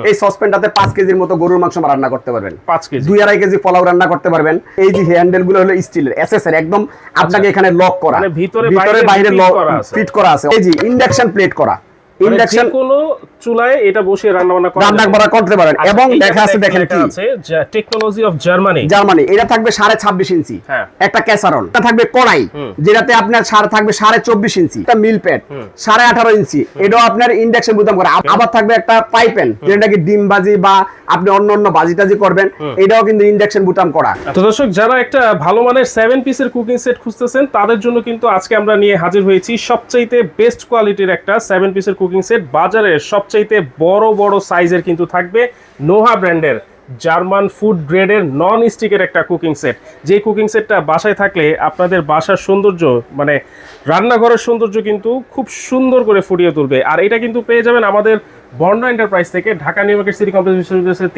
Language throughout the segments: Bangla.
এই সসপ্যানটাতে 5 কেজির মতো গরুর মাংস রান্না করতে পারবেন। 5 কেজি 2.5 কেজি পোলাও রান্না করতে পারবেন। এই যে হ্যান্ডেল গুলো হলো স্টিলের এসএসআর, একদম আপনাকে এখানে লক করা, মানে ভিতরে বাইরে লক ফিট করা আছে। এই যে ইন্ডাকশন প্লেট করা, ইন্ডাকশন কোন চুলায় এটা বসিয়ে রান্না করতে পারেন। এবং লেখা আছে দেখেন কি টেকনোলজি অফ জার্মানি। জার্মানি এটা থাকবে 26.5 ইঞ্চি একটা ক্যাসারল, এটা থাকবে কড়াই যেটাতে আপনার থাকবে 24.5 ইঞ্চি একটা মিল প্যাড 18.5 ইঞ্চি, এটাও আপনার ইন্ডাকশন বুতাম করা। আবার থাকবে একটা ফ্রাই প্যান যেটা কি ডিম ভাজি বা আপনি অন্য ভাজি টাজি করবেন, এটাও কিন্তু ইন্ডাকশন বুতাম করা। তো দর্শক, যারা একটা ভালো মানের 7 পিসের কুকিং সেট খুঁজতেছেন তাদের জন্য কিন্তু আজকে আমরা নিয়ে হাজির হয়েছি সবচাইতে বেস্ট কোয়ালিটির একটা 7 পিসের কুকিং সেট। বাজারের সবচাইতে বড় সাইজের কিন্তু থাকবে নোহা ব্র্যান্ডের জার্মান ফুড গ্রেডের নন স্টিকের একটা কুকিং সেট। যে কুকিং সেটটা বাসায় থাকলে আপনাদের বাসার সৌন্দর্য, মানে রান্নাঘরের সৌন্দর্য কিন্তু খুব সুন্দর করে ফুটিয়ে তুলবে। আর এটা কিন্তু পেয়ে যাবেন আমাদের বর্ণা এন্টারপ্রাইজ থেকে, Dhaka new market city complex বিশ্ববিদ্যালয়ের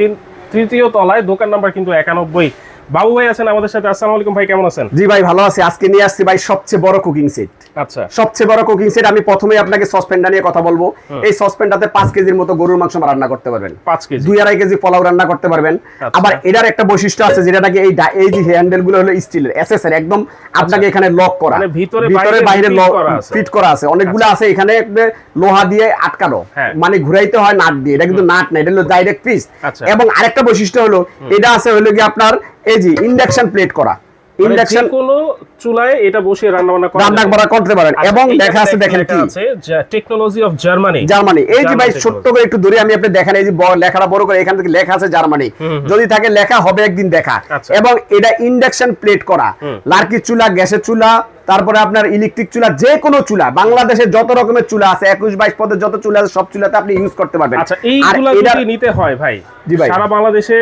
3য় তলায়, দোকান নাম্বার কিন্তু 91। বাবু ভাই আছেন আমাদের সাথে। আসসালামু আলাইকুম ভাই, কেমন আছেন? জি ভাই ভালো আছি। আজকে নিয়ে আসছি ভাই সবচেয়ে বড় কুকিং সেট। আচ্ছা, সবচেয়ে বড় কুকিং সেট। আমি প্রথমেই আপনাকে সসপ্যানটা নিয়ে কথা বলবো। এই সসপ্যানটাতে 5 কেজির মতো গরুর মাংস রান্না করতে পারবেন। 5 কেজি 2.5 কেজি পোলাও রান্না করতে পারবেন। আবার এটার একটা বৈশিষ্ট্য আছে যেটা নাকি এই যে হ্যান্ডেল গুলো হলো স্টিলের এসএসআর, একদম আপনাকে এখানে লক করা, মানে ভিতরে বাইরে ফিট করা আছে। অনেকগুলো আছে এখানে লোহা দিয়ে আটকানো, মানে ঘুরাইতে হয় নাট দিয়ে। এটা কিন্তু নাট না, এটা হলো ডাইরেক্ট পিস। এবং আরেকটা বৈশিষ্ট্য হলো এটা আছে হলো কি আপনার এই যে ইন্ডাকশন প্লেট করা, ইন্ডাকশন কোন চুলায় এটা বসিয়ে রান্না করতে পারেন। এবং লেখা আছে দেখেন কি টেকনোলজি অফ জার্মানি। জার্মানি এই যে ভাই ছোট্ট করে একটু দূরে আমি আপনি দেখেন, এই যে লেখাটা বড় করে এখান থেকে লেখা আছে জার্মানি। যদি থাকে লেখা হবে একদিন দেখা। এবং এটা ইন্ডাকশন প্লেট করা, লার্কির চুলা, গ্যাসের চুলা, তারপরে আপনার ইলেকট্রিক চুলা, যে কোনো চুলা, বাংলাদেশে যত রকমের চুলা আছে 21-22 পদের যত চুলা আছে সব চুলাতে আপনি ইউজ করতে পারবেন। আচ্ছা, এইগুলা যদি নিতে হয় ভাই, জি ভাই, সারা বাংলাদেশে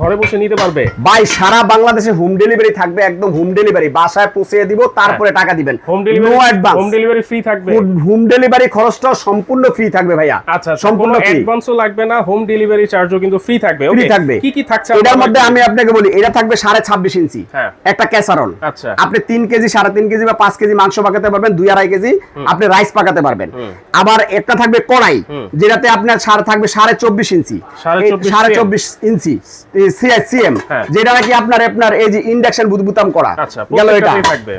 ঘরে বসে নিতে পারবে ভাই? সারা বাংলাদেশে হোম ডেলিভারি থাকবে, একদম হোম ডেলিভারি, বাসায় পৌঁছে দিব, তারপরে টাকা দিবেন। হোম ডেলিভারি ফ্রি থাকবে। হোম ডেলিভারি খরচটা সম্পূর্ণ ফ্রি থাকবে ভাইয়া। আচ্ছা, সম্পূর্ণ ফ্রি, অ্যাডভান্সও লাগবে না, হোম ডেলিভারি চার্জও কিন্তু ফ্রি থাকবে। ফ্রি থাকবে। কি থাকছে এটার মধ্যে? আমি আপনাকে বলি, এটা থাকবে 26.5 ইঞ্চি একটা ক্যাসারল। আচ্ছা, আপনি 3 কেজি, 3.5 কেজি বা 5 কেজি মাংস পাকাতে পারবেন, 2.5 কেজি আপনি রাইস পাকাতে পারবেন। আবার একটা থাকবে কড়াই যেটাতে আপনার থাকবে 24.5 ইঞ্চি, 24.5 ইঞ্চি সিএম, যেটা নাকি আপনার এই যে ইন্ডাকশন বুতাম করা গেল।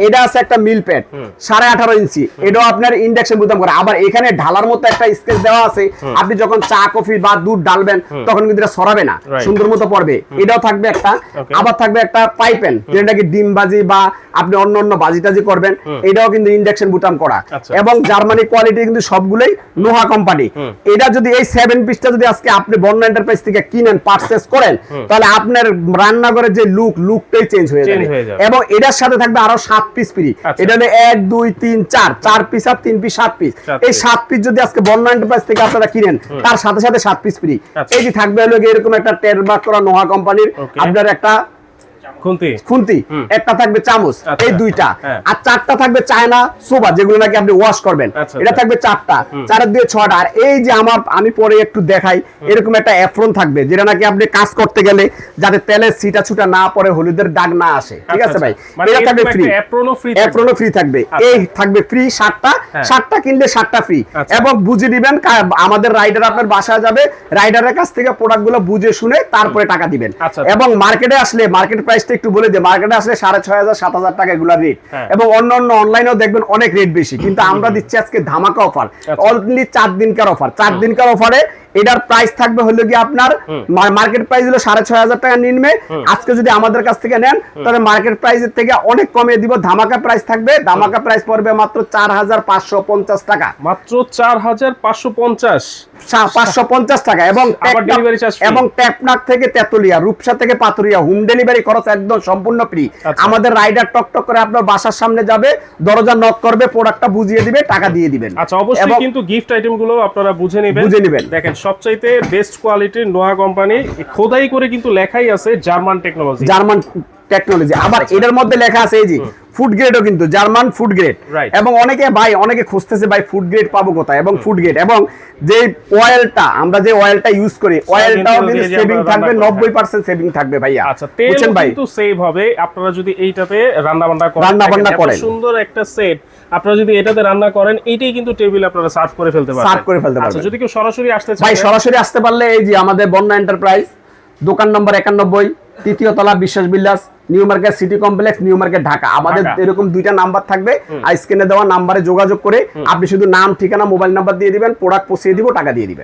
এটা আছে একটা মিল প্যাড 18.5 ইঞ্চি, এটাও আপনার ইন্ডাকশন বুতাম করা। আবার এখানে ঢালার মতো একটা স্পেস দেওয়া আছে, আপনি যখন চা কফি বা দুধ ঢালবেন তখন কিন্তু এটা সরাবে না, সুন্দর মতো পড়বে। এটাও থাকবে একটা। আবার থাকবে একটা ফ্রাই প্যান যেটা নাকি ডিম ভাজি বা আপনি অন্য ভাজি টাজি করবেন, এটাও কিন্তু ইন্ডাকশন বুতাম করা। এবং জার্মানি কোয়ালিটি কিন্তু সবগুলোই নোহা কোম্পানি। এটা যদি এই 7 পিসটা যদি আজকে আপনি বর্ণা এন্টারপ্রাইজ থেকে কিনেন, পারচেজ করেন, তাহলে আপনার রান্নাঘরের যে লুকটাই চেঞ্জ হয়ে যাবে। এবং এটার সাথে থাকবে আরো 7 পিস ফ্রি। এটা হলো 1 2 3 4 পিস আর 3 পিস 7 পিস। এই 7 পিস যদি আজকে বর্ণা এন্টারপ্রাইজ থেকে আপনারা কিনেন, তার সাথে 7 পিস ফ্রি। এই যে থাকবে হলো এরকম একটা টেরবাক করা নোহা কোম্পানির আপনার একটা খুন্তি, একটা থাকবে চামচ, এই দুইটা। আর 4টা থাকবে চায়না সোবা, যেগুলো নাকি আপনি ওয়াশ করবেন। এটা থাকবে 4টা, 4 দিয়ে 6টা। আর এই যে আমি পরে একটু দেখাই, এরকম একটা অ্যাপ্রন থাকবে যেটা নাকি আপনি কাজ করতে গেলে যাতে তেলের ছিটা ছুটা না পড়ে, হলুদের দাগ না আসে। ঠিক আছে ভাই? এটা থাকবে ফ্রি, অ্যাপ্রনও ফ্রি থাকবে। এই থাকবে ফ্রি 7টা কিনলে 7টা ফ্রি। এবং বুঝে দিবেন, আমাদের রাইডার আপনার বাসায় যাবে, রাইডারের কাছ থেকে প্রোডাক্টগুলো বুঝে শুনে তারপরে টাকা দিবেন। এবং মার্কেটে আসলে মার্কেট প্রাইসটা একটু বলে দিই, মার্কেটে আসলে 6,500 7,000 টাকা এগুলা রেট। এবং অন্য অনলাইনেও দেখবেন অনেক রেট বেশি, কিন্তু আমরা দিচ্ছি আজকে ধামাকা অফার, অনলি 4 দিনকার অফার। 4 দিনকার অফারে এটার প্রাইস থাকবে হলো কি আপনার মার্কেট প্রাইস হলো 6,500 টাকা নিম্নে। আজকে যদি আমাদের কাছ থেকে নেন তাহলে মার্কেট প্রাইসের থেকে অনেক কমে দিব। ধামাকা প্রাইস থাকবে, ধামাকা প্রাইস পড়বে মাত্র 4,550 টাকা, মাত্র 4,550 টাকা। এবং টেকনাফ থেকে তেতুলিয়া, রূপসা থেকে পাতুরিয়া হোম ডেলিভারি খরচ একদম সম্পূর্ণ ফ্রি। আমাদের রাইডার টকটক করে আপনার বাসার সামনে যাবে, দরজা নক করবে, প্রোডাক্টটা বুঝিয়ে দিবে, টাকা দিয়ে দিবেন। আচ্ছা, অবশ্যই কিন্তু গিফট আইটেমগুলো আপনারা বুঝে নেবেন। দেখেন, সবচাইতে বেস্ট কোয়ালিটির নোহা কোম্পানি, খোদাই করে কিন্তু লেখাই আছে জার্মান টেকনোলজি। আবার এটার মধ্যে লেখা আছে এই যে ফুড গ্রেডও কিন্তু জার্মান ফুড গ্রেড Right. এবং অনেকে খুঁজতেছে ভাই ফুড গ্রেড পাবো কোথায় এবং ফুড গ্রেড এবং যে অয়েলটা আমরা যে অয়েলটা ইউজ করি অয়েলটাও কিন্তু দিয়ে যে সেভিং আমরা থাকবে রান্না করি, 90% সেভিং থাকবে ভাইয়া আচ্ছা তেল বুঝছেন ভাই কিন্তু সেভ হবে আপনারা যদি এইটাতে রান্না বান্না করেন। রান্নাবান্না এত করেন। সুন্দর একটা সেট আপনারা যদি এটাতে রান্না করেন এইটাই কিন্তু টেবিলে আপনারা সার্ভ করে ফেলতে পারবেন। সার্ভ করে ফেলতে আচ্ছা পারবেন যদি কেউ সরাসরি আসতে চায় ভাই সরাসরি আসতে পারলে এই যে আমাদের বন্যা এন্টারপ্রাইজ দোকান নম্বর 91 তৃতীয় তলা বিশ্বাস builders new market city complex new market Dhaka আমাদের ঢাকা। এরকম দুইটা নাম্বার থাকবে আর স্ক্রিনে দেওয়া নাম্বারে যোগাযোগ করে আপনি শুধু নাম ঠিকানা মোবাইল নাম্বার দিয়ে দিবেন প্রোডাক্ট পৌঁছে দিব টাকা দিয়ে দিবেন